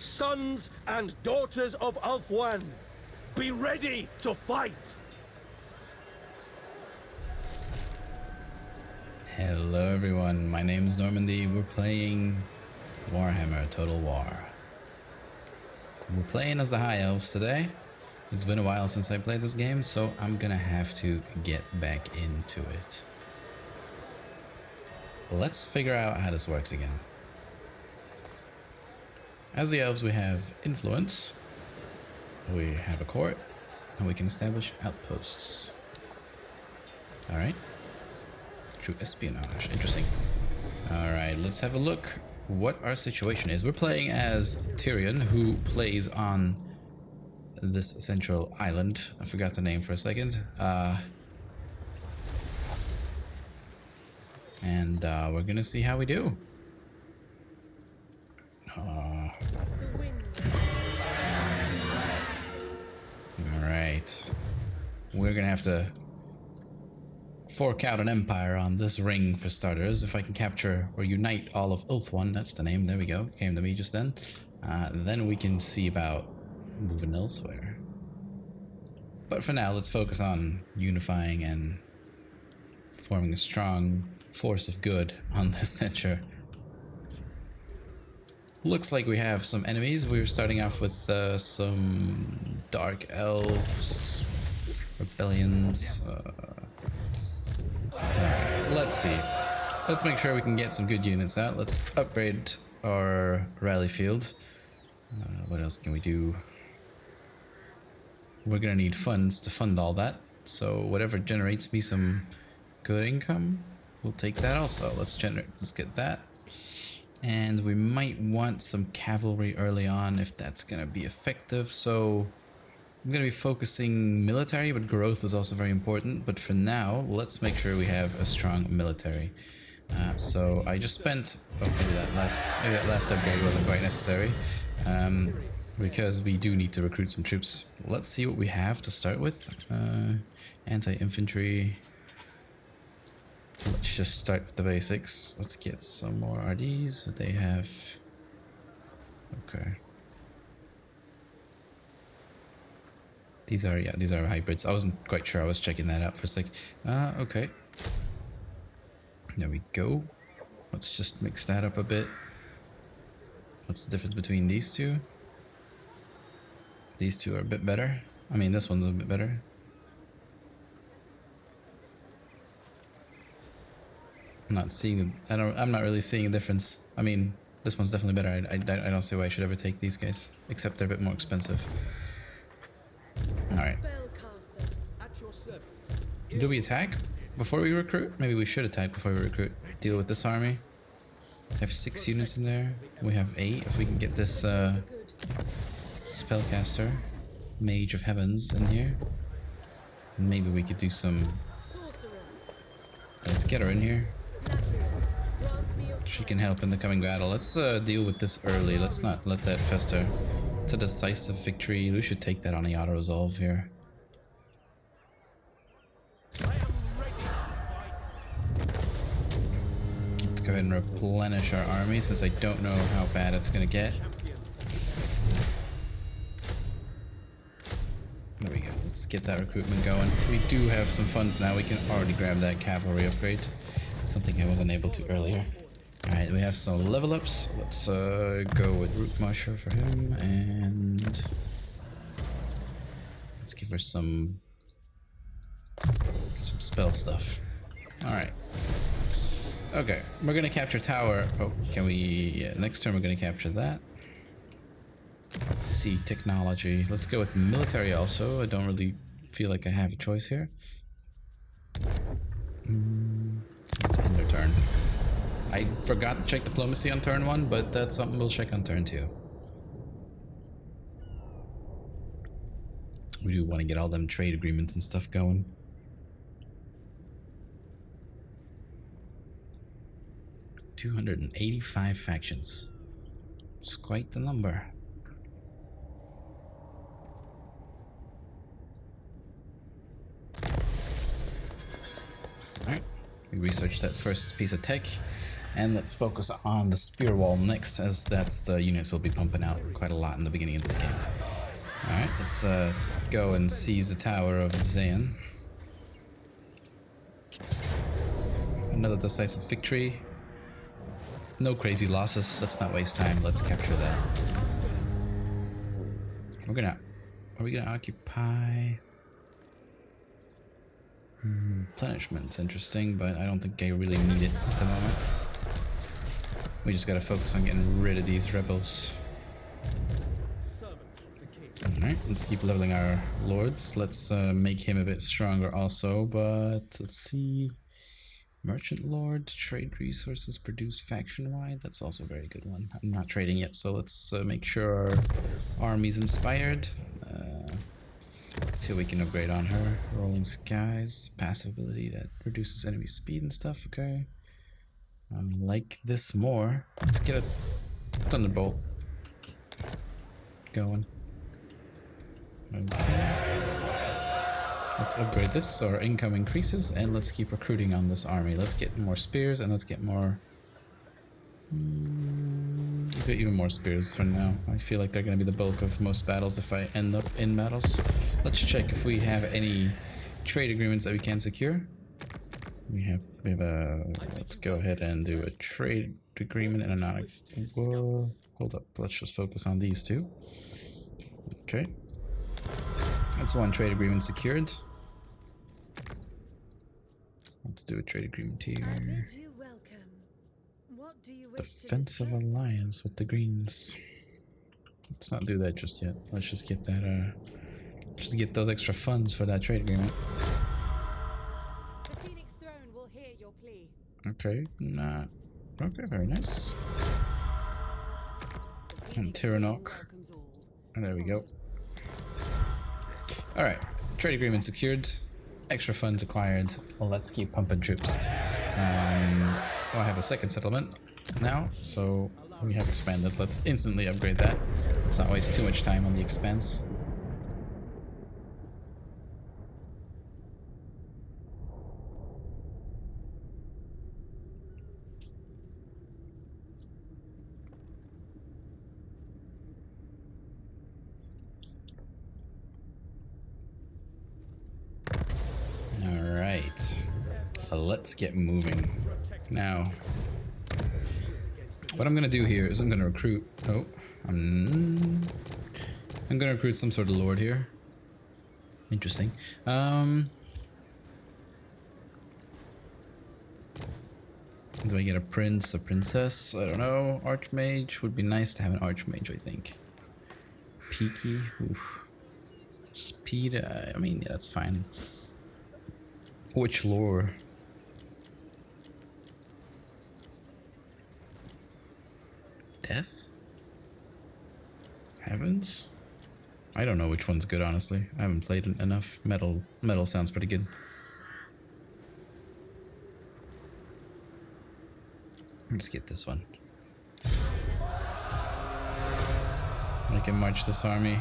sons and daughters of Ulthuan, be ready to fight! Hello everyone, my name is Normandy. We're playing Warhammer Total War. We're playing as the High Elves today. It's been a while since I played this game, so I'm gonna have to get back into it. Let's figure out how this works again. As the Elves, we have influence, we have a court, and we can establish outposts. Alright. True espionage. Interesting. Alright, let's have a look what our situation is. We're playing as Tyrion, who plays on this central island. I forgot the name for a second. We're gonna see how we do. Alright. We're gonna have to fork out an empire on this ring for starters. If I can capture or unite all of Ulthuan, that's the name, there we go, came to me just then. Then we can see about moving elsewhere. But for now, let's focus on unifying and forming a strong force of good on this center. Looks like we have some enemies. We were starting off with some dark elves, rebellions. Alright, let's see. Let's make sure we can get some good units out. Let's upgrade our rally field. What else can we do? We're gonna need funds to fund all that. So whatever generates me some good income, we'll take that also. Let's get that. And we might want some cavalry early on if that's gonna be effective. So I'm going to be focusing military, but growth is also very important. But for now, let's make sure we have a strong military. So I just spent, maybe that last upgrade wasn't quite necessary, because we do need to recruit some troops. Let's see what we have to start with. Anti-infantry. Let's just start with the basics. Let's get some more RDs. They have, okay. These are hybrids. I wasn't quite sure. I was checking that out for a sec. Okay. There we go. Let's just mix that up a bit. What's the difference between these two? These two are a bit better. I mean, this one's a bit better. I'm not really seeing a difference. I mean, this one's definitely better. I don't see why I should ever take these guys, except they're a bit more expensive. Alright. Do we attack before we recruit? Maybe we should attack before we recruit. Deal with this army. I have 6 units in there. We have 8. If we can get this spellcaster, Mage of Heavens, in here. Maybe we could do some... Let's get her in here. She can help in the coming battle. Let's deal with this early. Let's not let that fester. It's a decisive victory. We should take that on the auto resolve here. Let's go ahead and replenish our army since I don't know how bad it's gonna get. There we go. Let's get that recruitment going. We do have some funds now. We can already grab that cavalry upgrade. Something I wasn't able to earlier. Alright, we have some level ups. Let's go with Root Marsher for him, and let's give her some spell stuff. Alright. Okay, we're gonna capture tower. Oh, can we... Yeah, next turn we're gonna capture that. See, technology. Let's go with military also. I don't really feel like I have a choice here. Let's end our turn. I forgot to check diplomacy on turn 1, but that's something we'll check on turn 2. We do want to get all them trade agreements and stuff going. $285 factions. It's quite the number. Alright, we researched that first piece of tech. And let's focus on the spear wall next, as that's the units will be pumping out quite a lot in the beginning of this game. Alright, let's go and seize the Tower of Zayn. Another decisive victory. No crazy losses, let's not waste time, let's capture that. Are we gonna occupy? Replenishment's interesting, but I don't think I really need it at the moment. We just gotta focus on getting rid of these rebels. Alright, let's keep leveling our lords. Let's make him a bit stronger also, but let's see. Merchant Lord, trade resources produced faction-wide. That's also a very good one. I'm not trading yet, so let's make sure our army's inspired. Let's see what we can upgrade on her. Rolling Skies, passive ability that reduces enemy speed and stuff. Okay. Like this more. Let's get a Thunderbolt going. Okay. Let's upgrade this so our income increases, and let's keep recruiting on this army. Let's get more spears, and let's get more... let's get even more spears for now. I feel like they're going to be the bulk of most battles if I end up in battles. Let's check if we have any trade agreements that we can secure. We have a... let's go ahead and do a trade agreement and a non... Whoa, hold up. Let's just focus on these two. Okay. That's one trade agreement secured. Let's do a trade agreement here. Defensive alliance with the greens. Let's not do that just yet. Let's just get that just get those extra funds for that trade agreement. The Phoenix Throne will hear your plea. Okay, nah. Okay, very nice. And Tyrannok. And there we go. Alright, trade agreement secured, extra funds acquired. Well, let's keep pumping troops. Well, I have a second settlement now, so we have expanded. Let's instantly upgrade that. Let's not waste too much time on the expense. Let's get moving. Now, what I'm gonna do here is I'm gonna recruit. Oh, I'm gonna recruit some sort of lord here. Interesting. Do I get a prince, a princess? I don't know. Archmage would be nice to have an archmage, I think. Peaky. Oof. Speed. I mean, yeah, that's fine. Which lore? Death? Heavens? I don't know which one's good, honestly. I haven't played enough. Metal sounds pretty good. Let's get this one. I can march this army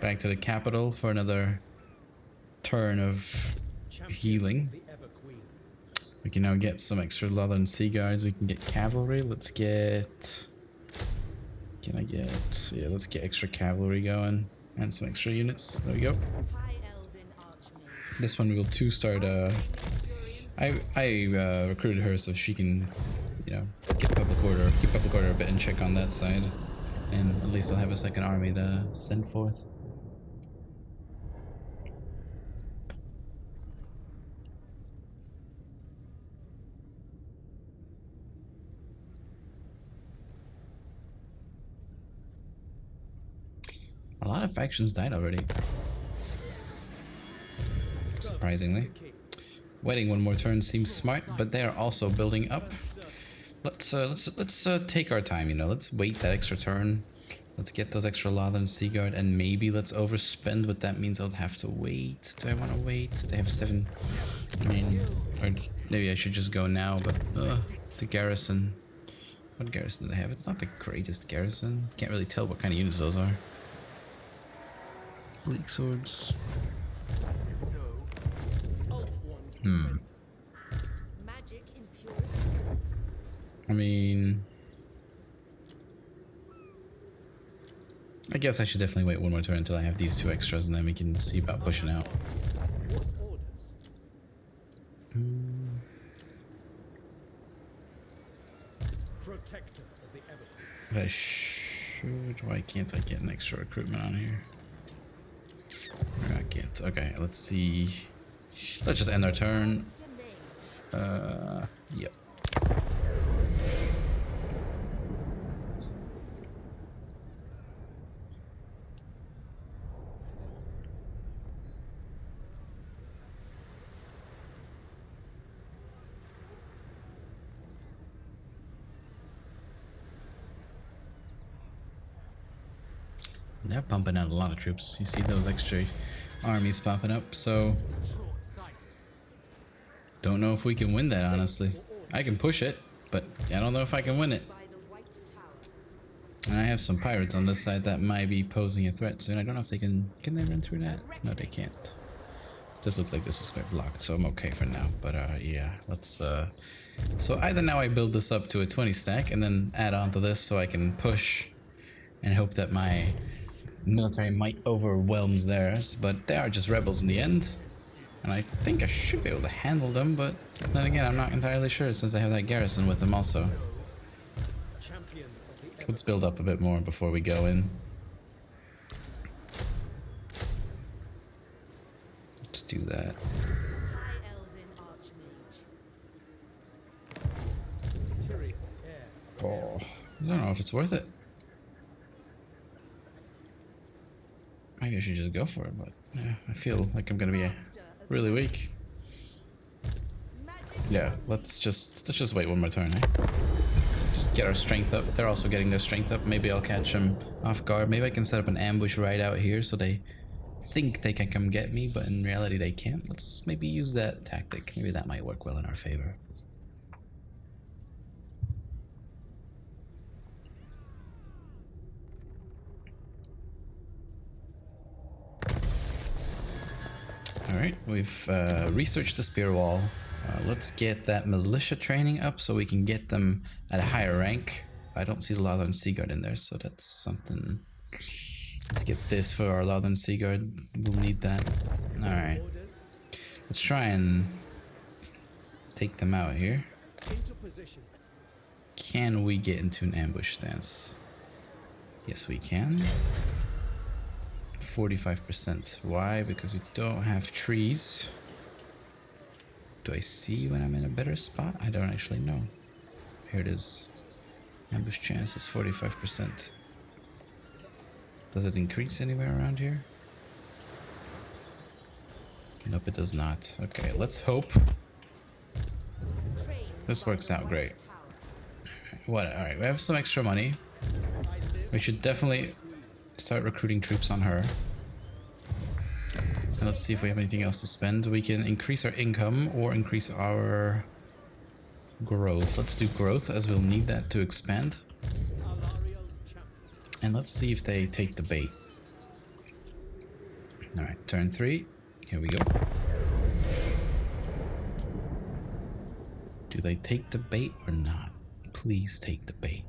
back to the capital for another turn of healing. We can now get some extra Southern Sea Guards. We can get cavalry. Let's get... Can I get... Yeah, let's get extra cavalry going. And some extra units. There we go. This one we will 2-star... I recruited her so she can, you know, keep public order a bit and check on that side. And at least I'll have a second army to send forth. A lot of factions died already. Surprisingly. Waiting one more turn seems smart, but they are also building up. Let's take our time, you know. Let's wait that extra turn. Let's get those extra Southern Sea Guard, and maybe let's overspend what that means. I'll have to wait. Do I want to wait? They have 7. I mean, or maybe I should just go now, but the garrison. What garrison do they have? It's not the greatest garrison. Can't really tell what kind of units those are. Bleak swords. Magic impure. I mean, I guess I should definitely wait one more turn until I have these 2 extras, and then we can see about pushing out. Protector of the Everland. But I should. Why can't I get an extra recruitment on here? I can't. Okay, let's see. Let's just end our turn. Yep. They're pumping out a lot of troops. You see those extra armies popping up, so don't know if we can win that, honestly. I can push it, but I don't know if I can win it. And I have some pirates on this side that might be posing a threat soon. I don't know if they can they run through that? No, they can't. Does look like this is quite blocked, so I'm okay for now. But yeah, let's so either now I build this up to a 20 stack and then add on to this so I can push and hope that my military might overwhelms theirs, but they are just rebels in the end. And I think I should be able to handle them, but then again, I'm not entirely sure since I have that garrison with them also. Let's build up a bit more before we go in. Let's do that. Oh, I don't know if it's worth it. Maybe I should just go for it, but yeah, I feel like I'm gonna be really weak. Yeah, let's just wait one more turn, eh? Just get our strength up. They're also getting their strength up. Maybe I'll catch them off guard. Maybe I can set up an ambush right out here so they think they can come get me, but in reality they can't. Let's maybe use that tactic. Maybe that might work well in our favor. Alright, we've researched the spear wall. Let's get that militia training up so we can get them at a higher rank. I don't see the Lothern Seaguard in there, so that's something. Let's get this for our Lothern Seaguard. We'll need that. Alright. Let's try and take them out here. Can we get into an ambush stance? Yes, we can. 45%. Why? Because we don't have trees. Do I see when I'm in a better spot? I don't actually know. Here it is. Ambush chance is 45%. Does it increase anywhere around here? Nope, it does not. Okay, let's hope this works out great. What? Alright, we have some extra money. We should definitely start recruiting troops on her. And let's see if we have anything else to spend. We can increase our income or increase our growth. Let's do growth as we'll need that to expand. And let's see if they take the bait. Alright, turn 3. Here we go. Do they take the bait or not? Please take the bait.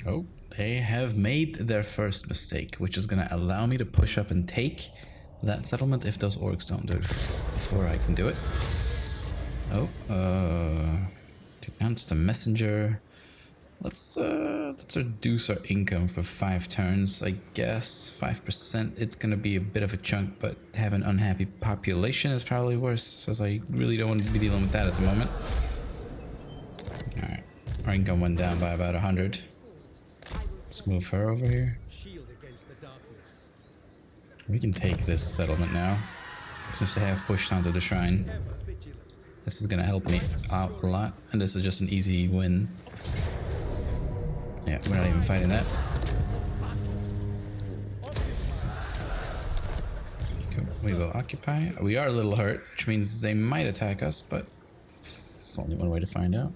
Oh, they have made their first mistake, which is going to allow me to push up and take that settlement if those orcs don't do it before I can do it. Oh, announce the messenger. Let's reduce our income for 5 turns, I guess. 5%, it's going to be a bit of a chunk, but have an unhappy population is probably worse, as I really don't want to be dealing with that at the moment. Alright, our income went down by about 100. Let's move her over here. We can take this settlement now, since they have pushed onto the shrine. This is gonna help me out a lot, and this is just an easy win. Yeah, we're not even fighting that. We will occupy. We are a little hurt, which means they might attack us, but only one way to find out.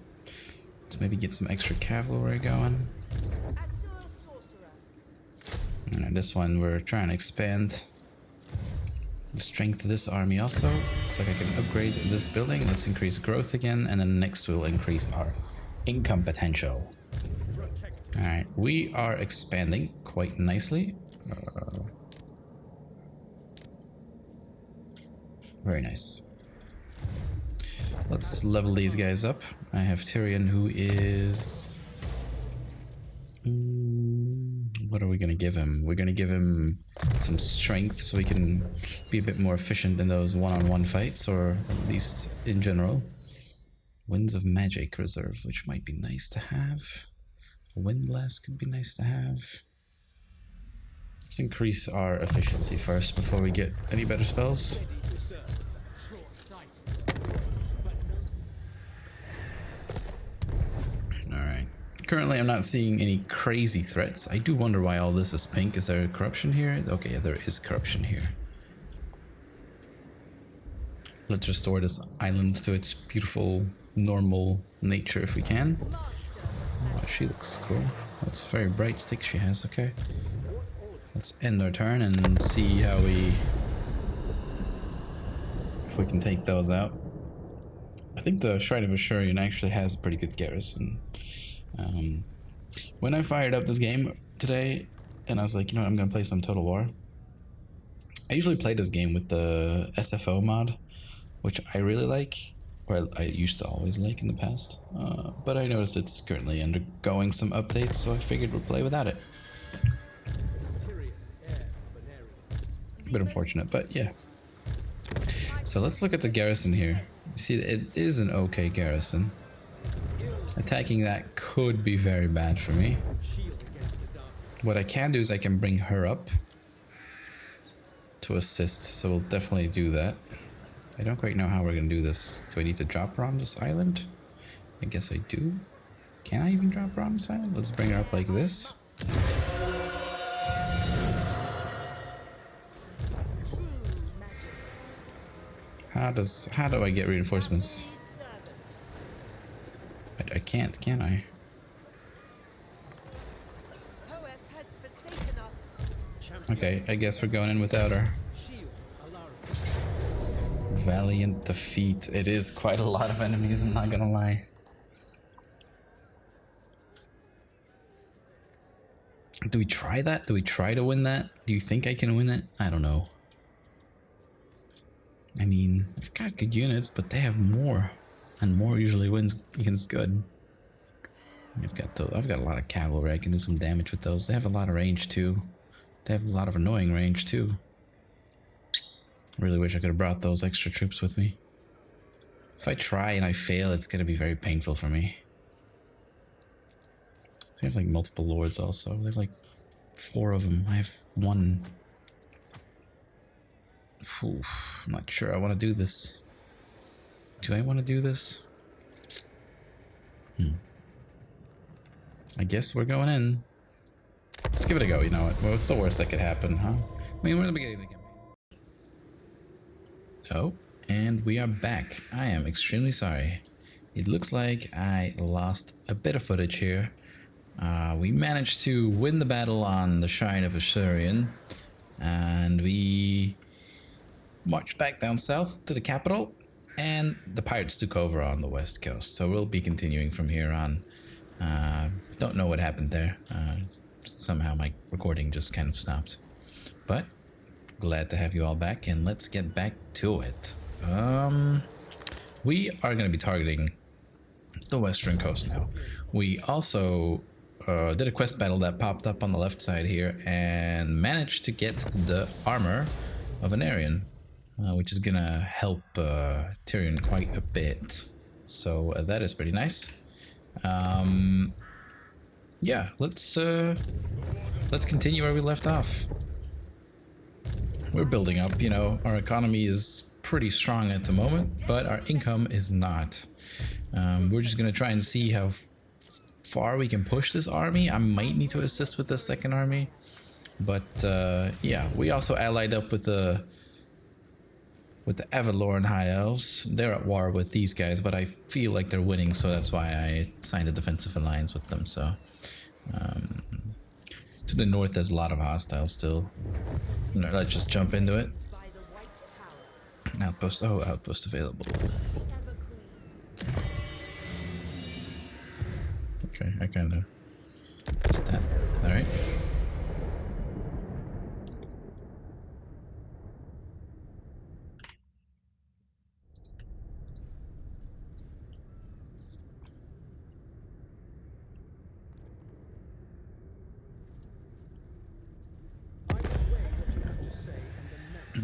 Let's maybe get some extra cavalry going. And this one we're trying to expand the strength of this army also. Looks like I can upgrade this building. Let's increase growth again, and then next we'll increase our income potential. Alright, we are expanding quite nicely. Very nice. Let's level these guys up. I have Tyrion, who is... what are we gonna give him? We're gonna give him some strength so he can be a bit more efficient in those one-on-one fights, or at least in general. Winds of Magic Reserve, which might be nice to have. Wind Blast could be nice to have. Let's increase our efficiency first before we get any better spells. Alright. Currently I'm not seeing any crazy threats. I do wonder why all this is pink. Is there corruption here? Okay, yeah, there is corruption here. Let's restore this island to its beautiful, normal nature if we can. Oh, she looks cool. That's a very bright stick she has, okay. Let's end our turn and see how if we can take those out. I think the Shrine of Ashurian actually has a pretty good garrison. When I fired up this game today, and I was like, you know what, I'm gonna play some Total War. I usually play this game with the SFO mod, which I really like. Or I used to always like in the past, but I noticed it's currently undergoing some updates, so I figured we'll play without it. A bit unfortunate, but yeah. So let's look at the garrison here. You see, it is an okay garrison. Attacking that could be very bad for me. What I can do is I can bring her up to assist, so we'll definitely do that. I don't quite know how we're gonna do this. Do I need to drop her on this island? I guess I do. Can I even drop her on this island? Let's bring her up like this. How do I get reinforcements? I can't, can I? Okay, I guess we're going in without her. Valiant defeat. It is quite a lot of enemies, I'm not gonna lie. Do we try that? Do we try to win that? Do you think I can win it? I don't know. I mean, I've got good units, but they have more. And more usually wins against good. I've got a lot of cavalry. I can do some damage with those. They have a lot of range too. They have a lot of annoying range too. Really wish I could have brought those extra troops with me. If I try and I fail, it's gonna be very painful for me. They have like multiple lords also. They have like 4 of them. I have 1. Oof, I'm not sure I want to do this. Do I want to do this? I guess we're going in. Let's give it a go, you know what? Well, what's the worst that could happen, huh? I mean, we're in the beginning of the campaign. Oh, and we are back. I am extremely sorry. It looks like I lost a bit of footage here. We managed to win the battle on the Shrine of Ashurian, and we marched back down south to the capital, and the pirates took over on the west coast. So we'll be continuing from here on. Don't know what happened there. Somehow my recording just kind of stopped. But glad to have you all back, and let's get back to it. We are going to be targeting the western coast now. We also did a quest battle that popped up on the left side here and managed to get the armor of an Aryan, which is gonna help Tyrion quite a bit. So that is pretty nice. Yeah, let's continue where we left off. We're building up, you know, our economy is pretty strong at the moment, but our income is not. We're just gonna try and see how far we can push this army. I might need to assist with the second army, but yeah, we also allied up with the Avalorn High Elves. They're at war with these guys, but I feel like they're winning, so that's why I signed a defensive alliance with them. So To the north, there's a lot of hostiles still. No, let's just jump into it. By the White Tower. Outpost. Oh, outpost available. Ever Queen. Okay, I kind of missed that. All right.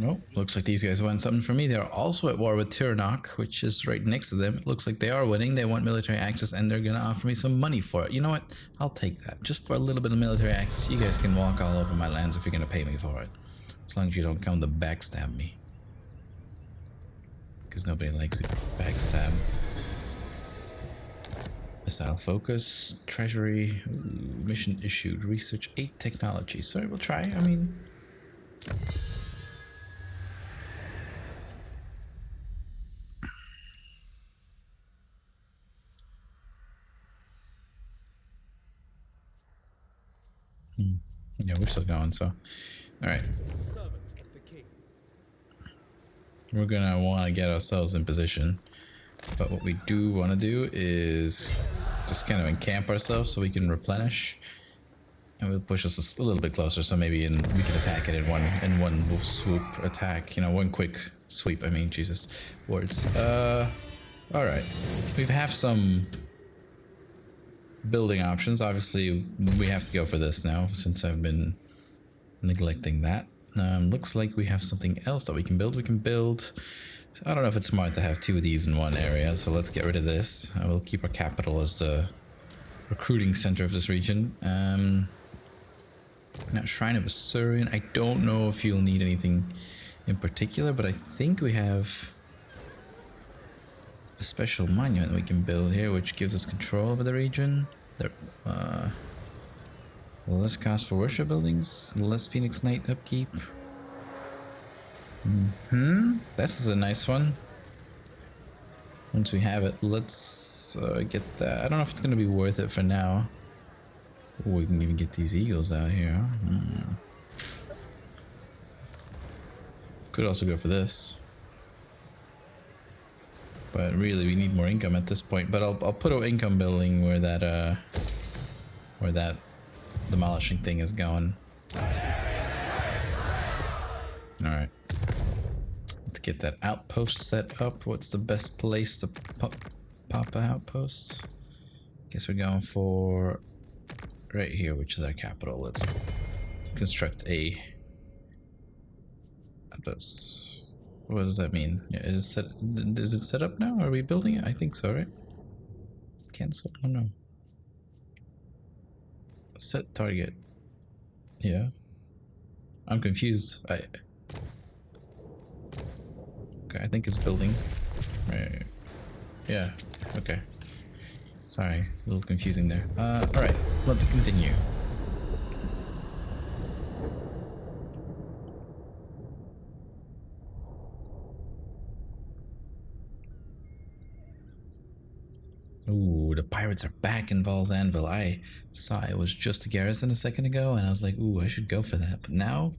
Oh, looks like these guys want something from me. They're also at war with Tiranoc, which is right next to them. It looks like they are winning. They want military access and they're gonna offer me some money for it. You know what? I'll take that. Just for a little bit of military access. You guys can walk all over my lands if you're gonna pay me for it. As long as you don't come to backstab me. Because nobody likes it. Backstab. Missile focus. Treasury. Ooh, mission issued. Research 8 technology. So we'll try. I mean... Yeah, we're still going, so... Alright. We're gonna want to get ourselves in position. But what we do want to do is just kind of encamp ourselves so we can replenish. And we'll push us a little bit closer, so maybe we can attack it in one wolf swoop attack. You know, one quick sweep, I mean, Jesus. Words. Alright. We have some... building options. Obviously we have to go for this now since I've been neglecting that. Looks like we have something else that we can build. I don't know if it's smart to have 2 of these in one area, so let's get rid of this. I will keep our capital as the recruiting center of this region. Now, Shrine of Assyrian. I don't know if you'll need anything in particular, but I think we have a special monument we can build here, which gives us control over the region. Less cost for worship buildings, less Phoenix Knight upkeep. This is a nice one. Once we have it, let's get that. I don't know if it's going to be worth it for now. Ooh, we can even get these eagles out here. Could also go for this. But really, we need more income at this point. But I'll put an income building where that demolishing thing is going. All right. Let's get that outpost set up. What's the best place to pop an outpost? Guess we're going for right here, which is our capital. Let's construct a outpost. What does that mean? Yeah, is it set up now? Are we building it? I think so, right? Cancel? Oh no. Set target. Yeah. I'm confused. Okay, I think it's building. Right. Yeah. Okay. Sorry, a little confusing there. Alright, let's continue. Ooh, the pirates are back in Val's Anvil. I saw it was just a garrison a second ago, and I was like, ooh, I should go for that. But now,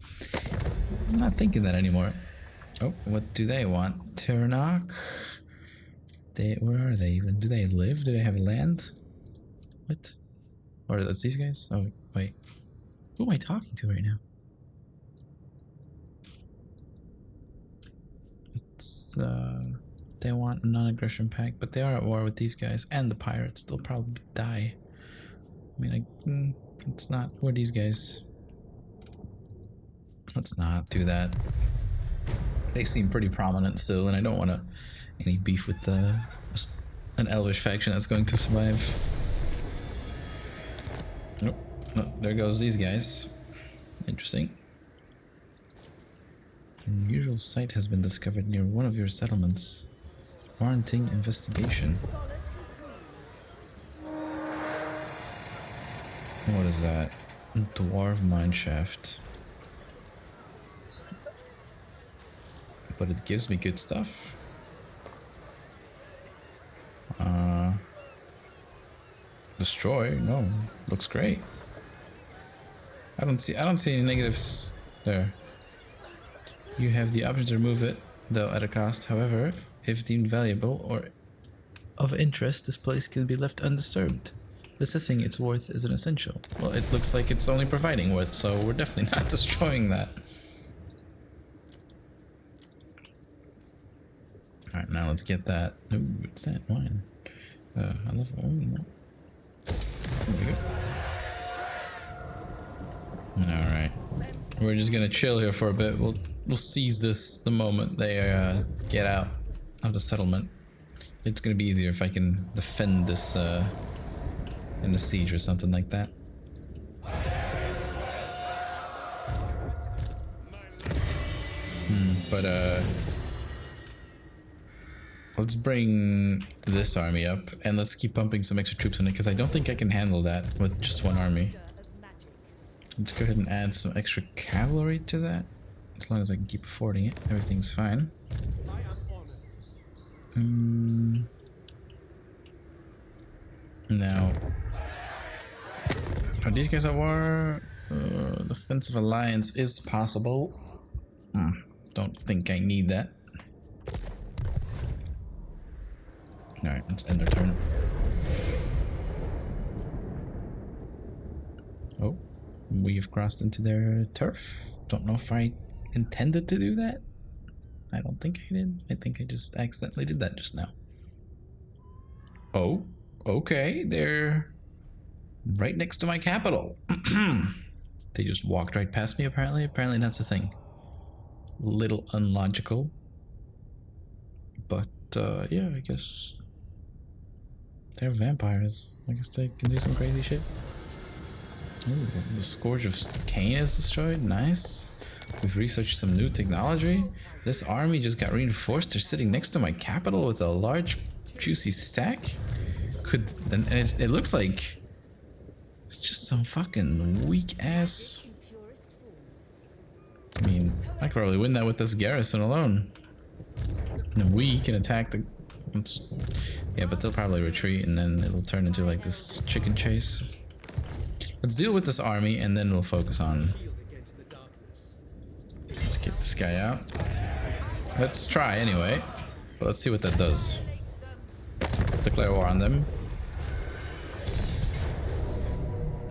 I'm not thinking that anymore. Oh, what do they want? Tiranoc? Where are they even? Do they live? Do they have land? What? Or that's these guys? Oh, wait. Who am I talking to right now? It's, they want a non-aggression pact, but they are at war with these guys and the pirates. They'll probably die. I mean, it's not. Who are these guys? Let's not do that. They seem pretty prominent still, and I don't want any beef with an Elvish faction that's going to survive. Nope. Oh, there goes these guys. Interesting. Unusual site has been discovered near one of your settlements, warranting investigation. What is that? Dwarf mineshaft. But it gives me good stuff. Destroy? No. Looks great. I don't see any negatives there. You have the option to remove it, though at a cost. However, if deemed valuable or of interest, this place can be left undisturbed. Assessing its worth is an essential. Well, it looks like it's only providing worth, so we're definitely not destroying that. Alright, now let's get that. Ooh, what's that? Wine. I love wine. There we go. Alright. We're just gonna chill here for a bit. We'll seize this the moment they get out of the settlement. It's gonna be easier if I can defend this in a siege or something like that. But let's bring this army up and let's keep pumping some extra troops in it because I don't think I can handle that with just one army. Let's go ahead and add some extra cavalry to that. As long as I can keep affording it, everything's fine. Now, are these guys at war? Defensive alliance is possible. Don't think I need that. Alright, let's end our turn. Oh, we've crossed into their turf. Don't know if I intended to do that. I don't think I did. I think I just accidentally did that just now. Oh, okay. They're right next to my capital. They just walked right past me, apparently. Apparently that's a thing. Little unlogical. But, yeah, I guess they're vampires. I guess they can do some crazy shit. Ooh, the Scourge of Cain is destroyed. Nice. We've researched some new technology. This army just got reinforced. They're sitting next to my capital with a large, juicy stack. And it looks like it's just some fucking weak ass. I mean, I could probably win that with this garrison alone. And we can attack the. Yeah, but they'll probably retreat and then it'll turn into like this chicken chase. Let's deal with this army and then we'll focus on. Let's get this guy out. Let's try anyway, but let's see what that does. Let's declare war on them.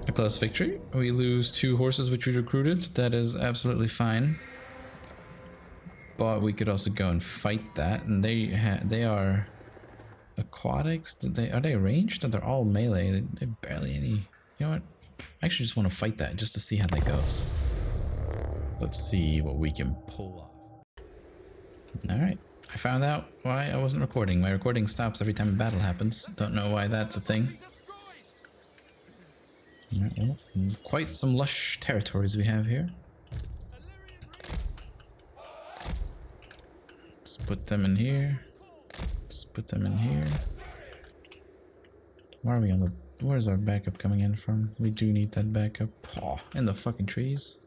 A close victory. We lose 2 horses which we recruited. That is absolutely fine. But we could also go and fight that, and they are aquatics. Are they ranged? They're all melee. They barely any. You know what? I actually just want to fight that just to see how that goes. Let's see what we can pull off. All right. I found out why I wasn't recording. My recording stops every time a battle happens. Don't know why that's a thing. Well, quite some lush territories we have here. Let's put them in here. Let's put them in here. Why are we on the... Where's our backup coming in from? We do need that backup. Oh, in the fucking trees.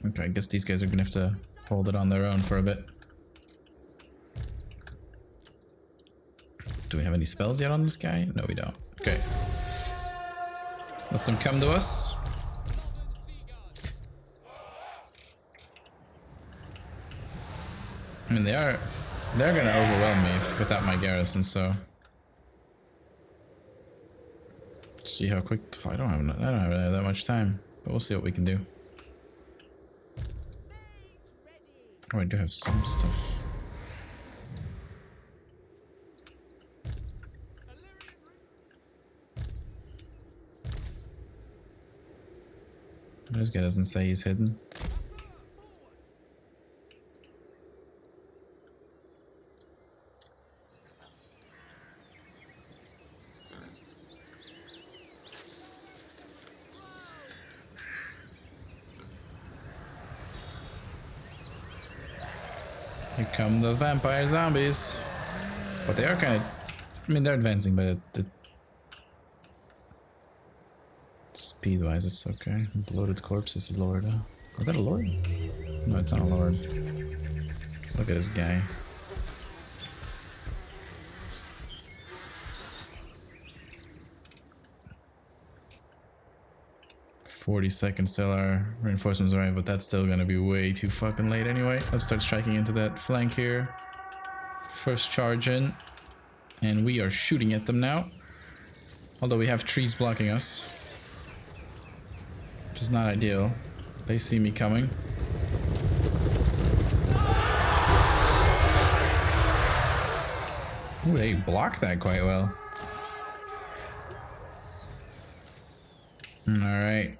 Okay, I guess these guys are gonna have to hold it on their own for a bit. Do we have any spells yet on this guy? No, we don't. Okay. Let them come to us. I mean, they're gonna overwhelm me without my garrison, so. Let's see how quick. I don't have that much time, but we'll see what we can do. Oh, I do have some stuff. This guy doesn't say he's hidden. Here come the vampire zombies. But they are kind of... I mean, they're advancing, but speed-wise, it's okay. Bloated corpse is a lord. Is that a lord? No, it's not a lord. Look at this guy. 40 seconds till our reinforcements arrive, but that's still gonna be way too fucking late anyway. Let's start striking into that flank here. First charge in, and we are shooting at them now. Although we have trees blocking us, which is not ideal. They see me coming. Ooh, they blocked that quite well. Alright,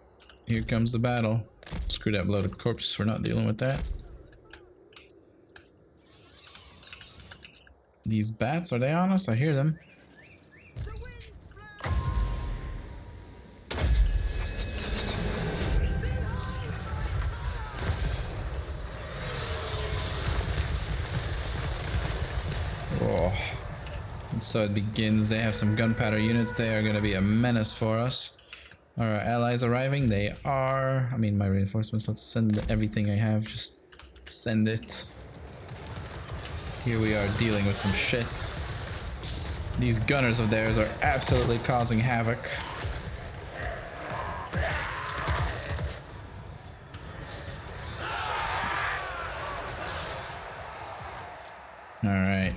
here comes the battle. Screw that bloated corpse, we're not dealing with that. These bats, are they on us? I hear them. Oh. And so it begins. They have some gunpowder units. They are going to be a menace for us. Are our allies arriving? They are. I mean, my reinforcements. Let's send everything I have. Just send it. Here we are dealing with some shit. These gunners of theirs are absolutely causing havoc. Alright.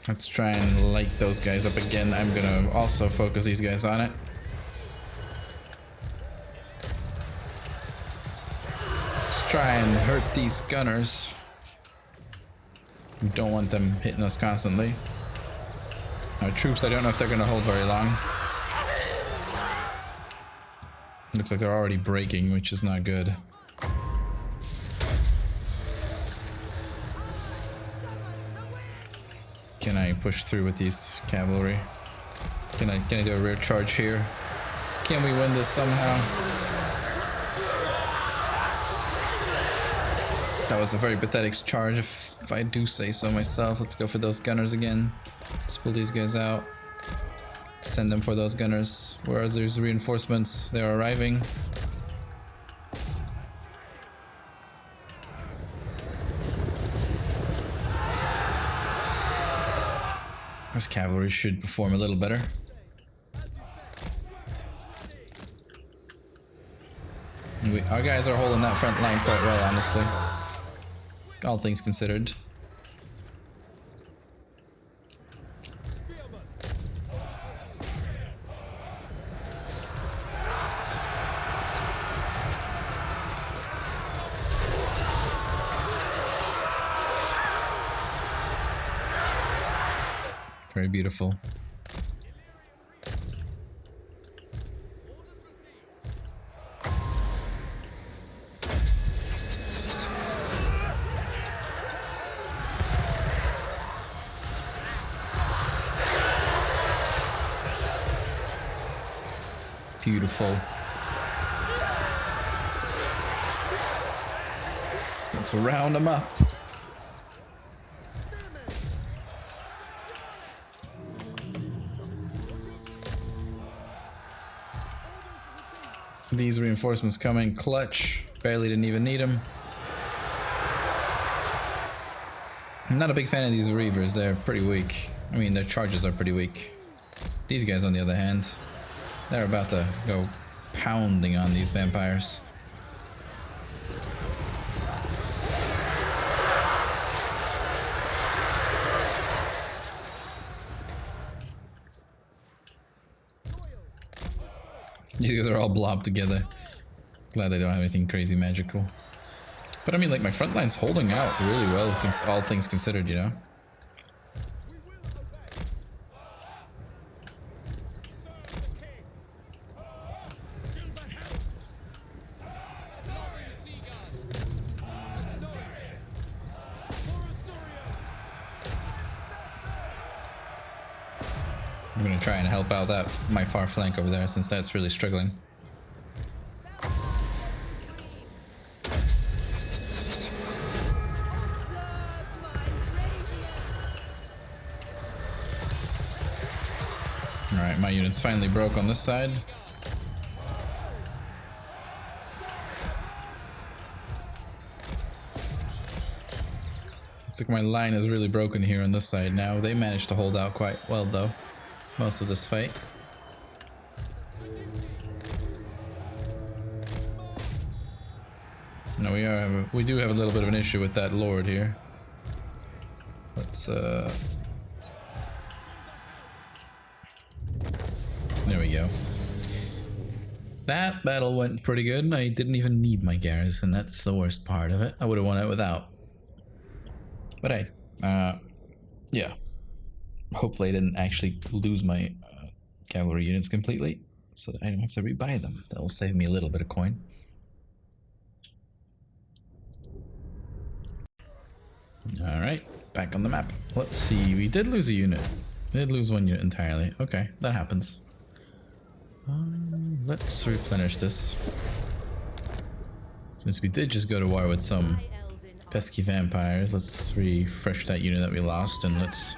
Let's try and light those guys up again. I'm gonna also focus these guys on it. Let's try and hurt these gunners. We don't want them hitting us constantly. Our troops, I don't know if they're gonna hold very long. Looks like they're already breaking, which is not good. Can I push through with these cavalry? Can I do a rear charge here? Can we win this somehow? That was a very pathetic charge, if I do say so myself. Let's go for those gunners again. Let's pull these guys out. Send them for those gunners. Whereas there's reinforcements, they're arriving. This cavalry should perform a little better. Our guys are holding that front line quite well, honestly. All things considered. Very beautiful. Beautiful. Let's round them up. These reinforcements coming clutch. Barely didn't even need them. I'm not a big fan of these Reavers. They're pretty weak. I mean, their charges are pretty weak. These guys, on the other hand, they're about to go pounding on these vampires. These guys are all blobbed together. Glad they don't have anything crazy magical. But I mean, like, my front line's holding out really well, all things considered, you know? I'm gonna try and help out my far flank over there, since that's really struggling. Alright, my units finally broke on this side. Looks like my line is really broken here on this side now. They managed to hold out quite well though, most of this fight. No, we do have a little bit of an issue with that lord here. Let's there we go. That battle went pretty good. I didn't even need my garrison. That's the worst part of it. I would have won it without. But hey, yeah. Hopefully I didn't actually lose my cavalry units completely, so that I don't have to rebuy them. That'll save me a little bit of coin. Alright, back on the map. Let's see, we did lose a unit. We did lose one unit entirely. Okay, that happens. Let's replenish this. Since we did just go to war with some pesky vampires, let's refresh that unit that we lost, and let's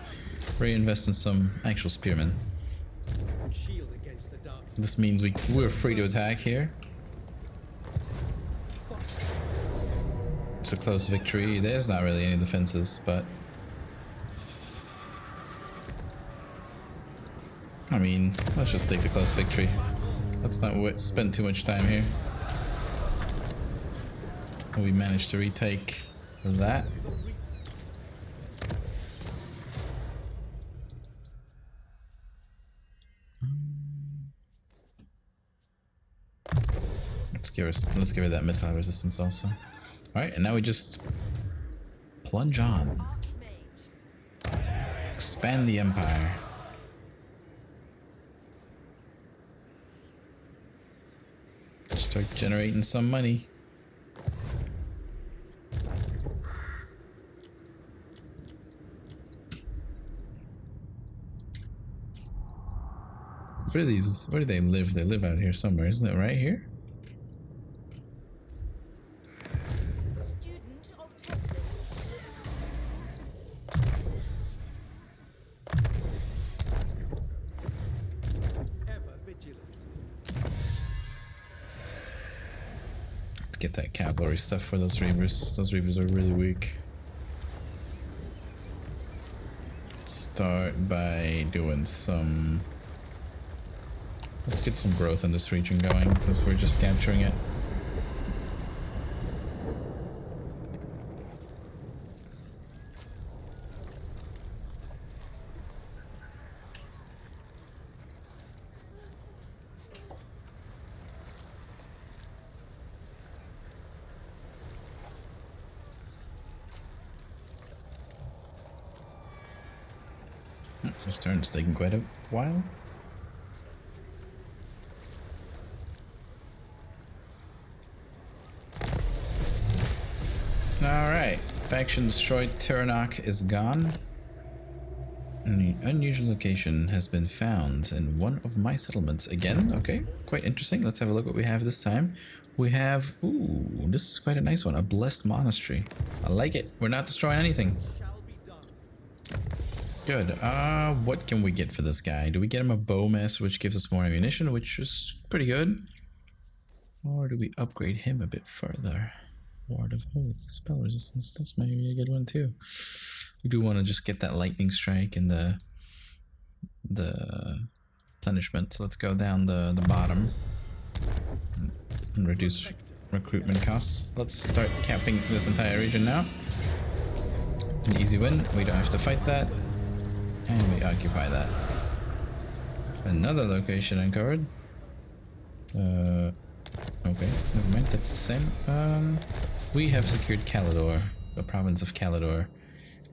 reinvest in some actual spearmen. This means we're free to attack here. It's a close victory. There's not really any defenses, but I mean, let's just take the close victory. Let's not spend too much time here. We managed to retake that. Let's give her that missile resistance also. Alright, and now we just plunge on. Expand the empire. Start generating some money. Where are these? Where do they live? They live out here somewhere, isn't it? Right here? Get that cavalry stuff for those reavers. Those reavers are really weak. Let's start by doing some... Let's get some growth in this region going, since we're just capturing it. This turn's taking quite a while. Alright, faction destroyed. Tyrannoch is gone. An unusual location has been found in one of my settlements. Again, okay, quite interesting. Let's have a look what we have this time. We have, ooh, this is quite a nice one. A blessed monastery. I like it. We're not destroying anything. Good. What can we get for this guy? Do we get him a bowmaster, which gives us more ammunition, which is pretty good? Or do we upgrade him a bit further? Ward of Oath, spell resistance. That's maybe a good one too. We do want to just get that lightning strike and the replenishment. So let's go down the bottom and reduce recruitment costs. Let's start capping this entire region now. An easy win. We don't have to fight that. And we occupy that. Another location uncovered. Okay, never mind, that's the same. We have secured Calador, the province of Calador.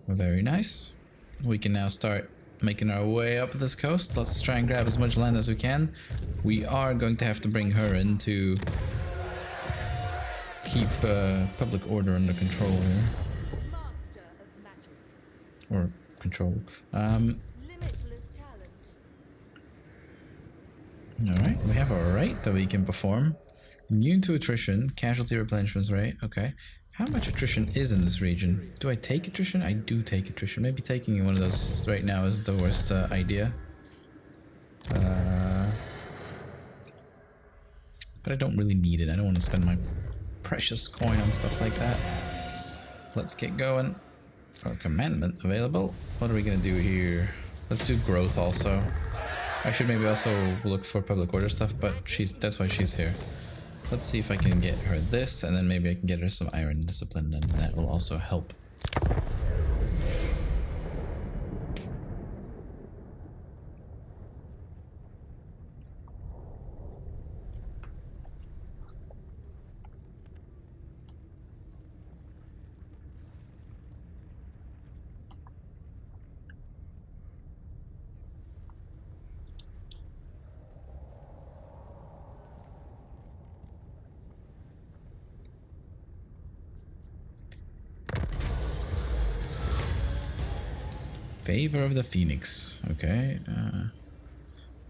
Very nice. We can now start making our way up this coast. Let's try and grab as much land as we can. We are going to have to bring her in to keep public order under control here. Or control. Alright, we have a right that we can perform. Immune to attrition, casualty replenishments rate, okay. How much attrition is in this region? Do I take attrition? I do take attrition. Maybe taking one of those right now is the worst idea. But I don't really need it. I don't want to spend my precious coin on stuff like that. Let's get going. Our commandment available. What are we gonna do here? Let's do growth also. I should maybe also look for public order stuff, but that's why she's here. let's see if I can get her this, and then maybe I can get her some iron discipline, and that will also help. Favor of the Phoenix. Okay.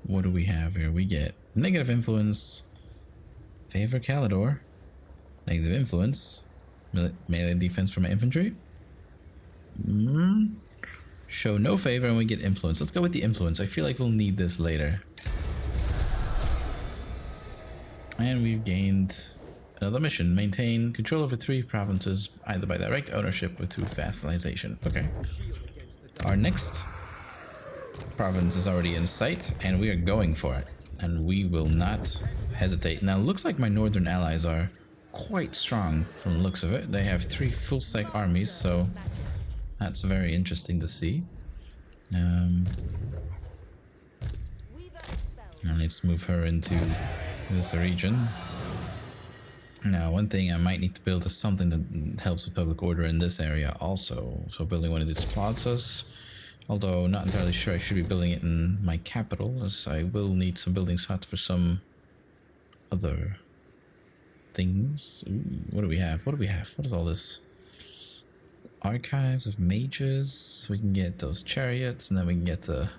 What do we have here? We get negative influence, favor Calidor, negative influence, melee defense from infantry. Show no favor, and we get influence. Let's go with the influence. I feel like we'll need this later. And we've gained another mission. Maintain control over 3 provinces, either by direct ownership or through vassalization. Okay. Our next province is already in sight, and we are going for it. And we will not hesitate. Now, it looks like my northern allies are quite strong from the looks of it. They have 3 full-stack armies, so that's very interesting to see. Now let's move her into this region. Now, one thing I might need to build is something that helps with public order in this area also. So building one of these plazas, although not entirely sure I should be building it in my capital, as I will need some building slots for some other things. Ooh, what do we have? What do we have? What is all this? Archives of mages. We can get those chariots, and then we can get the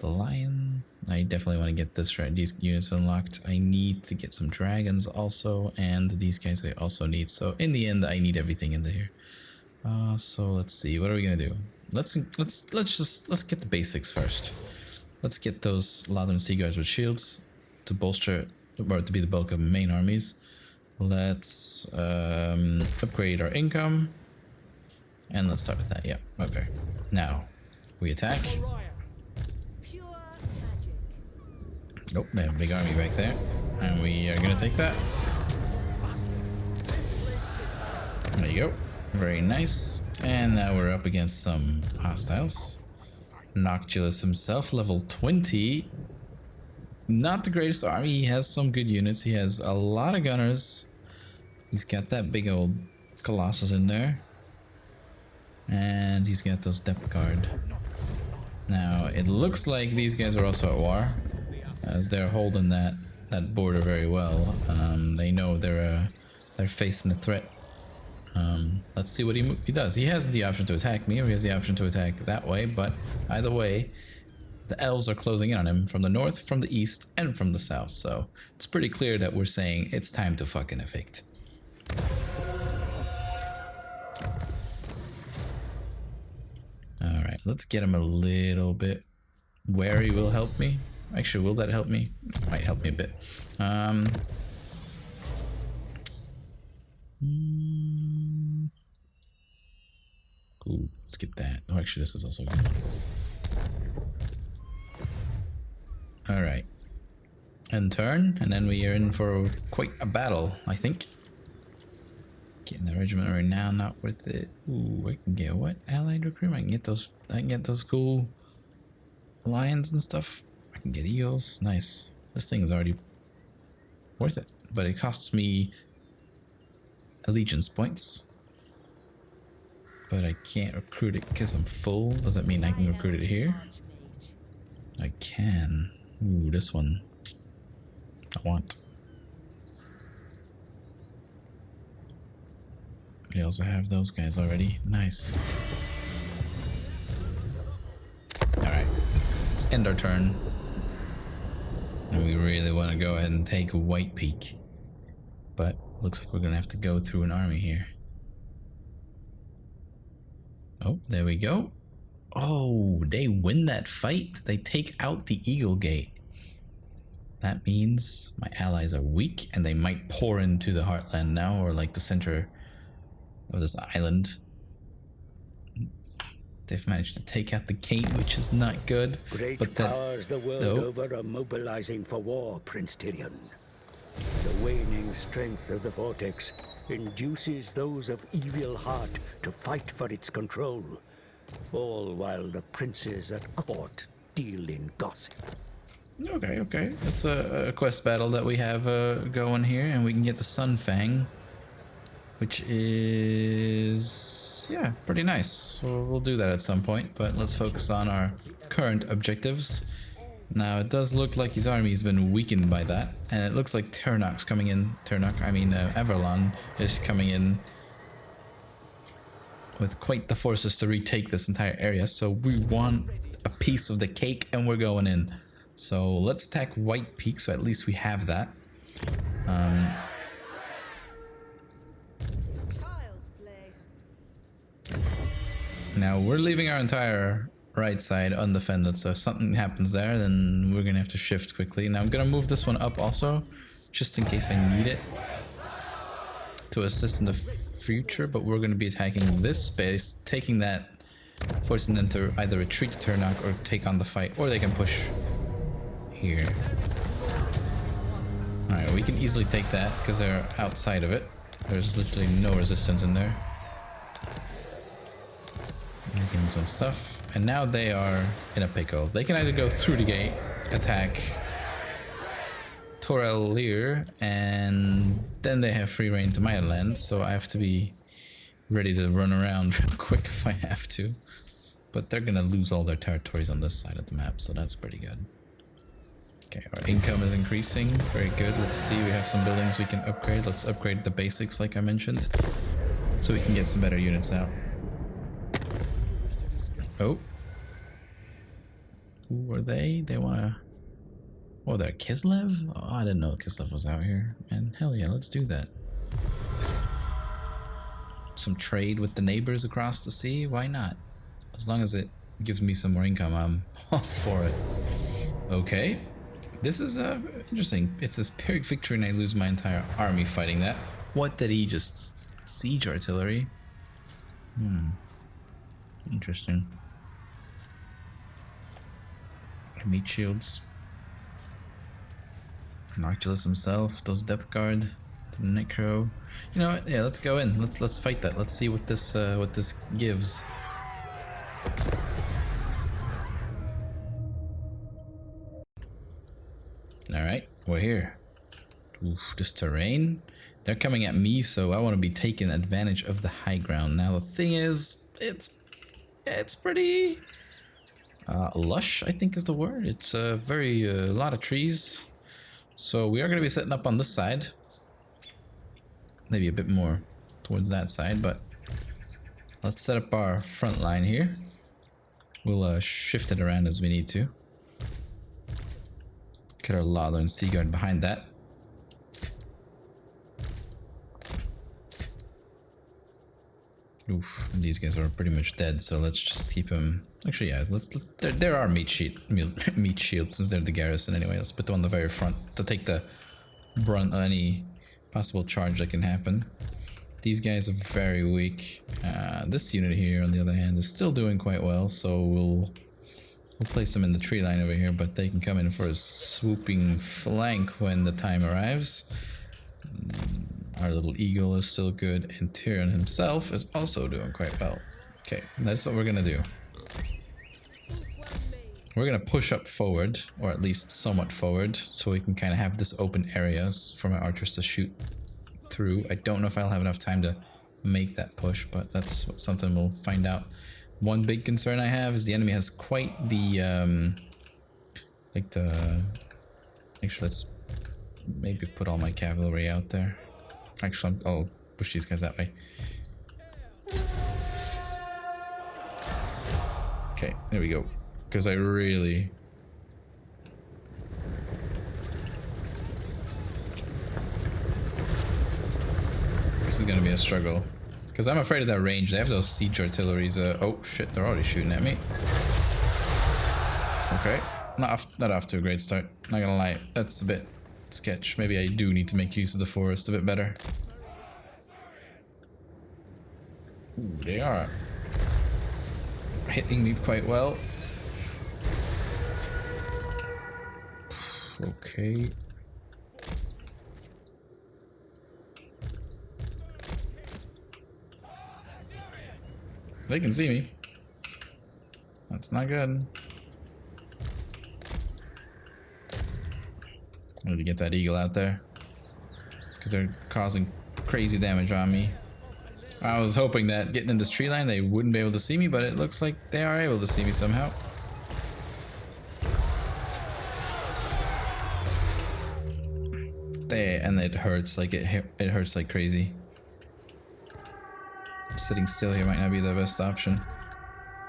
lion. I definitely want to get this right. These units unlocked. I need to get some dragons also, and these guys I also need. So in the end, I need everything in there. So let's see. What are we gonna do? Let's get the basics first. Let's get those Lothern Sea Guards with shields to bolster, or to be the bulk of main armies. Let's upgrade our income, and let's start with that. Yeah. Okay. Now we attack. Nope, they have a big army back there. And we are gonna take that. There you go. Very nice. And now we're up against some hostiles. Noctulus himself, level 20. Not the greatest army. He has some good units. He has a lot of gunners. He's got that big old Colossus in there. And he's got those depth guard. Now, it looks like these guys are also at war, as they're holding that border very well. They know they're facing a threat. Let's see what he does. He has the option to attack me, or he has the option to attack that way, but either way, the elves are closing in on him from the north, from the east, and from the south, so it's pretty clear that we're saying it's time to fucking evict. Alright, let's get him a little bit wary. Will help me. Actually, will that help me? Might help me a bit. Cool. Let's get that. Oh, actually, this is also good. All right. End turn, and then we are in for quite a battle, I think. Getting the regiment right now, not worth it. Ooh, I can get what? Allied recruitment. I can get those cool lions and stuff. I can get eagles. Nice. This thing is already worth it, but it costs me allegiance points. But I can't recruit it because I'm full. Does that mean I can recruit it here? I can. Ooh, this one I want. We also have those guys already. Nice. Alright. Let's end our turn. And we really want to go ahead and take White Peak. But looks like we're going to have to go through an army here. Oh, there we go. Oh, they win that fight. They take out the Eagle Gate. That means my allies are weak and they might pour into the Heartland now, or like the center of this island. They've managed to take out the gate, which is not good. Great but powers the world over are mobilizing for war, Prince Tyrion. The waning strength of the vortex induces those of evil heart to fight for its control, all while the princes at court deal in gossip. Okay, okay. That's a quest battle that we have going here, and we can get the Sun Fang, which is, yeah, pretty nice. So we'll do that at some point, but let's focus on our current objectives. Now, it does look like his army has been weakened by that, and it looks like Turnok's coming in. Everlon is coming in with quite the forces to retake this entire area, so we want a piece of the cake, and we're going in. So let's attack White Peak, so at least we have that. Child's play. Now we're leaving our entire right side undefended, so if something happens there, then we're gonna have to shift quickly. Now I'm gonna move this one up also, just in case I need it to assist in the future, but we're gonna be attacking this space, taking that, forcing them to either retreat to Turnok or take on the fight, or they can push here. Alright, we can easily take that because they're outside of it. There's literally no resistance in there. Give them some stuff. And now they are in a pickle. They can either go through the gate, attack Torel Lear, and then they have free reign to my land, so I have to be ready to run around real quick if I have to. But they're gonna lose all their territories on this side of the map, so that's pretty good. Okay, our income is increasing. Very good. Let's see, we have some buildings we can upgrade. Let's upgrade the basics like I mentioned, so we can get some better units out. Oh. Who are they? They wanna... Oh, they're Kislev? Oh, I didn't know Kislev was out here. Man, hell yeah, let's do that. Some trade with the neighbors across the sea? Why not? As long as it gives me some more income, I'm all for it. Okay. This is interesting. It says Pyrrhic victory and I lose my entire army fighting that. What did he just... Siege artillery? Interesting. Meat shields. Narculus himself, those depth guard, the necro. You know what? Yeah, let's go in. Let's fight that. Let's see what this gives. All right, we're here. Oof, this terrain. They're coming at me, so I want to be taking advantage of the high ground. Now the thing is, it's pretty lush, I think is the word. It's a lot of trees. So we are going to be setting up on this side. Maybe a bit more towards that side, but let's set up our front line here. We'll shift it around as we need to. Get our Lawler and Seaguard behind that. Oof, and these guys are pretty much dead, so let's just keep them. Actually, yeah, there are meat shields since they're the garrison anyway. Let's put them on the very front to take the brunt of any possible charge that can happen. These guys are very weak. This unit here, on the other hand, is still doing quite well, so we'll place them in the tree line over here, but they can come in for a swooping flank when the time arrives. Our little eagle is still good, and Tyrion himself is also doing quite well. Okay, that's what we're gonna do. We're gonna push up forward, or at least somewhat forward, so we can kind of have this open areas for my archers to shoot through. I don't know if I'll have enough time to make that push, but that's something we'll find out. One big concern I have is the enemy has quite the, actually, let's maybe put all my cavalry out there. Actually, I'll push these guys that way. Okay, there we go. Because I really... This is gonna be a struggle. Because I'm afraid of that range. They have those siege artilleries. Oh shit, they're already shooting at me. Okay, not off to a great start. Not gonna lie, that's a bit sketch. Maybe I do need to make use of the forest a bit better. Ooh, they are hitting me quite well. Okay. They can see me. That's not good. I need to get that eagle out there. Because they're causing crazy damage on me. I was hoping that getting in this tree line they wouldn't be able to see me, but it looks like they are able to see me somehow. And it hurts, like it hurts like crazy. Sitting still here might not be the best option.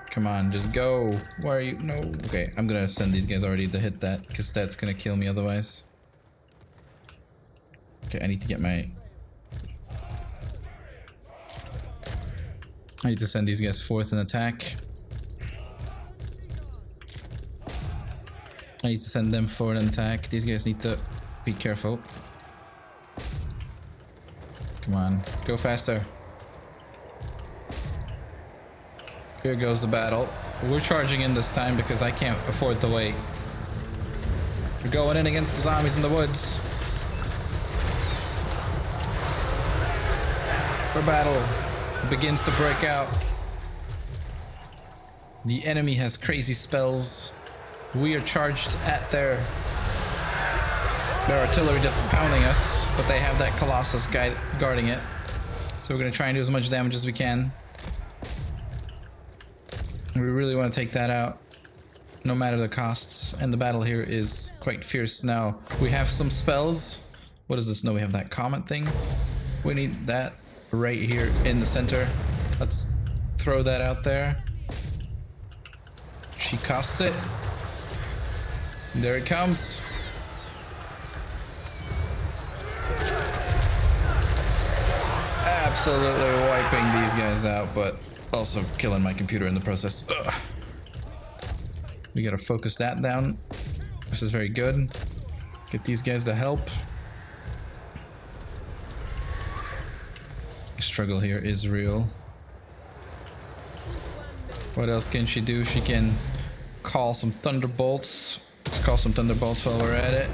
Come on, just go. Why are you? No. Okay, I'm gonna send these guys already to hit that, because that's gonna kill me otherwise. Okay, I need to get my... I need to send these guys forth and attack. I need to send them forward and attack. These guys need to be careful. Come on, go faster. Here goes the battle. We're charging in this time because I can't afford to wait. We're going in against the zombies in the woods. The battle begins to break out. The enemy has crazy spells. We are charged at their artillery that's pounding us, but they have that Colossus guarding it. So we're gonna try and do as much damage as we can. We really want to take that out, no matter the costs. And the battle here is quite fierce now. We have some spells. What is this? No, we have that comet thing. We need that right here in the center. Let's throw that out there. She costs it. There it comes. Absolutely wiping these guys out, but also killing my computer in the process. Ugh. We gotta focus that down. This is very good. Get these guys to help. The struggle here is real. What else can she do? She can call some thunderbolts. Let's call some thunderbolts while we're at it.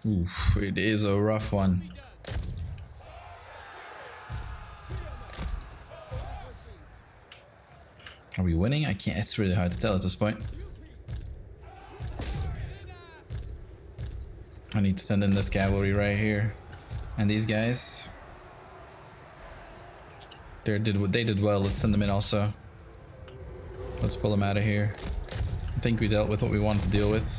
Oof, it is a rough one. Are we winning? I can't, it's really hard to tell at this point. I need to send in this cavalry right here. And these guys. They did well, let's send them in also. Let's pull them out of here. I think we dealt with what we wanted to deal with.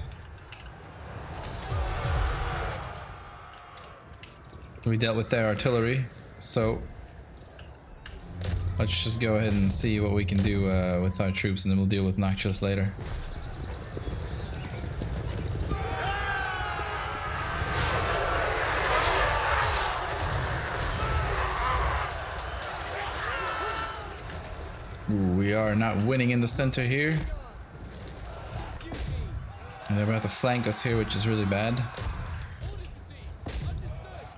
We dealt with their artillery, so let's just go ahead and see what we can do with our troops, and then we'll deal with Noxious later. Ooh, we are not winning in the center here. And they're about to flank us here, which is really bad.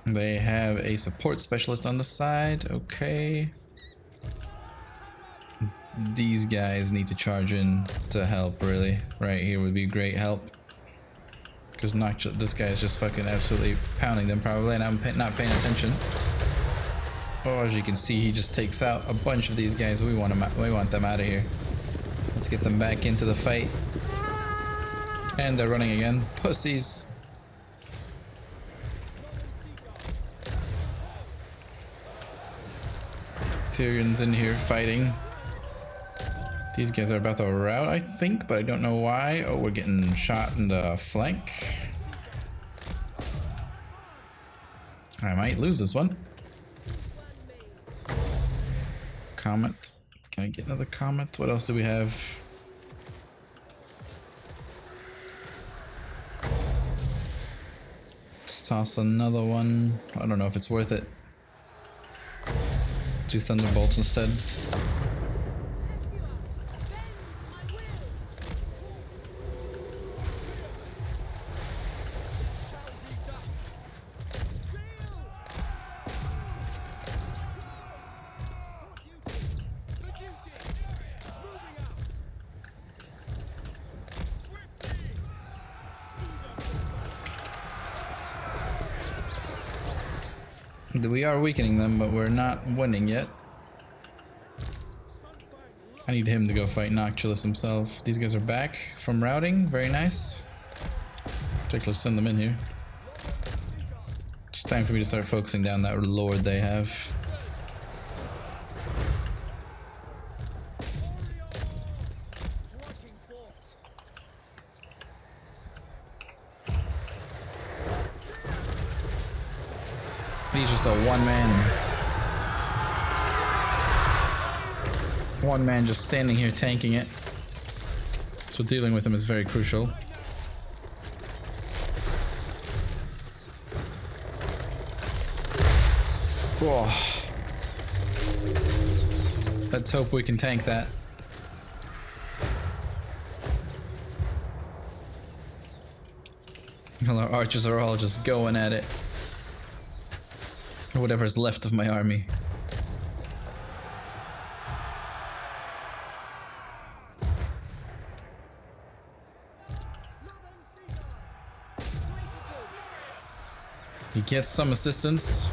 They have a support specialist on the side. Okay. These guys need to charge in to help, really. Right here would be great help. Because this guy is just fucking absolutely pounding them probably, and I'm not paying attention. Oh, as you can see, he just takes out a bunch of these guys. We want them out of here. Let's get them back into the fight. And they're running again. Pussies. Tyrion's in here fighting. These guys are about to rout, I think, but I don't know why. Oh, we're getting shot in the flank. I might lose this one. Comet. Can I get another comet? What else do we have? Let's toss another one. I don't know if it's worth it. Do thunderbolts instead. We are weakening them, but we're not winning yet. I need him to go fight Noctilus himself. These guys are back from routing. Very nice. Let's send them in here. It's time for me to start focusing down that lord they have. He's just a one man just standing here tanking it. So dealing with him is very crucial. Whoa. Let's hope we can tank that. Well, our archers are all just going at it. Whatever's left of my army. He gets some assistance.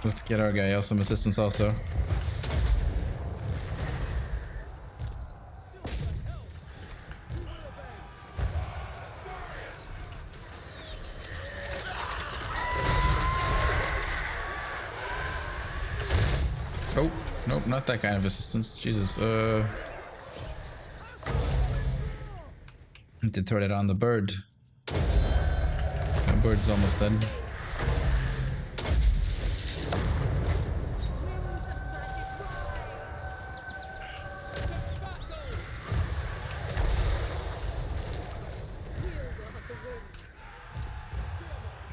Let's get our guy out some assistance also. Oh, nope, not that kind of assistance. Jesus, I need to throw that on the bird. The bird's almost dead.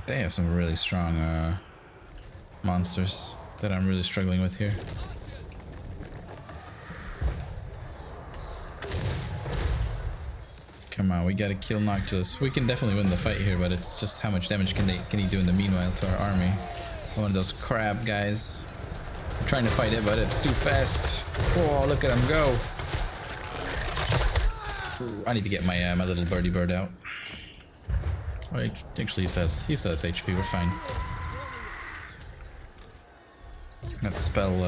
They have some really strong monsters that I'm really struggling with here. Come on, we gotta kill Noctilus. We can definitely win the fight here, but it's just how much damage can he do in the meanwhile to our army. One of those crab guys. I'm trying to fight it, but it's too fast. Oh, look at him go. I need to get my my little birdie bird out. Oh, actually, he says HP. We're fine. That spell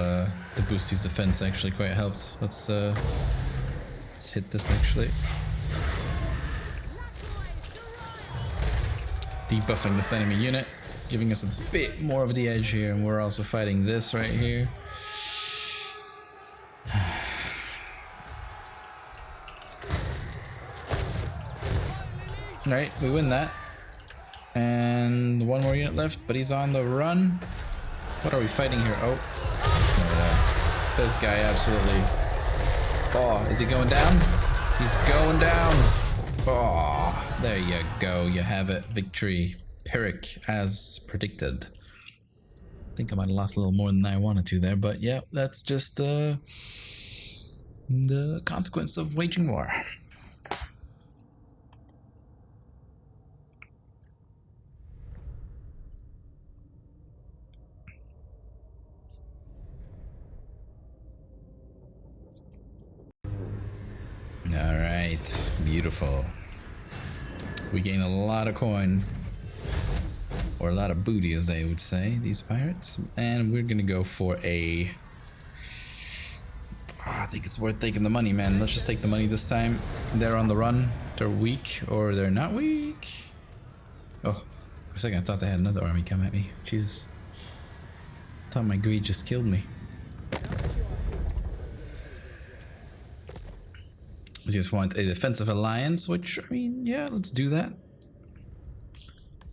to boost his defense actually quite helped. Let's hit this actually. Debuffing this enemy unit, giving us a bit more of the edge here, and we're also fighting this right here. Alright, we win that. And one more unit left, but he's on the run. What are we fighting here? Oh, yeah. This guy absolutely. Oh, is he going down? He's going down. Oh, there you go. You have it. Victory. Pyrrhic, as predicted. I think I might have lost a little more than I wanted to there, but yeah, that's just the consequence of waging war. Alright, beautiful. We gain a lot of coin. Or a lot of booty, as they would say, these pirates. And we're gonna go for a... I think it's worth taking the money, man. Let's just take the money this time. They're on the run. They're weak, or they're not weak. Oh, for a second I thought they had another army come at me. Jesus. I thought my greed just killed me. We just want a defensive alliance, which, I mean, yeah, let's do that.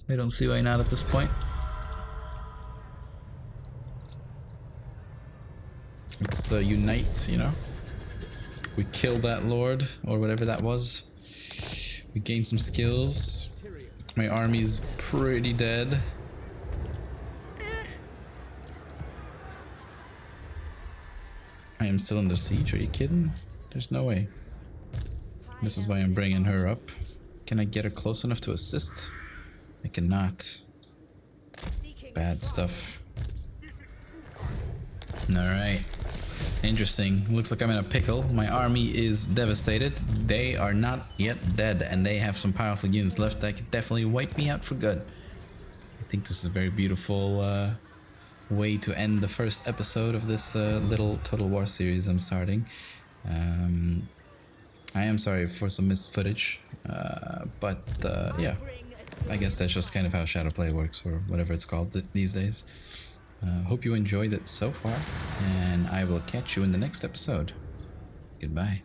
I don't see why not at this point. Let's unite, you know. We kill that lord, or whatever that was. We gain some skills. My army's pretty dead. I am still under siege, are you kidding? There's no way. This is why I'm bringing her up. Can I get her close enough to assist? I cannot. Bad stuff. Alright. Interesting. Looks like I'm in a pickle. My army is devastated. They are not yet dead, and they have some powerful units left that could definitely wipe me out for good. I think this is a very beautiful way to end the first episode of this little Total War series I'm starting. I am sorry for some missed footage, but yeah, I guess that's just kind of how Shadowplay works, or whatever it's called these days. Hope you enjoyed it so far, and I will catch you in the next episode. Goodbye.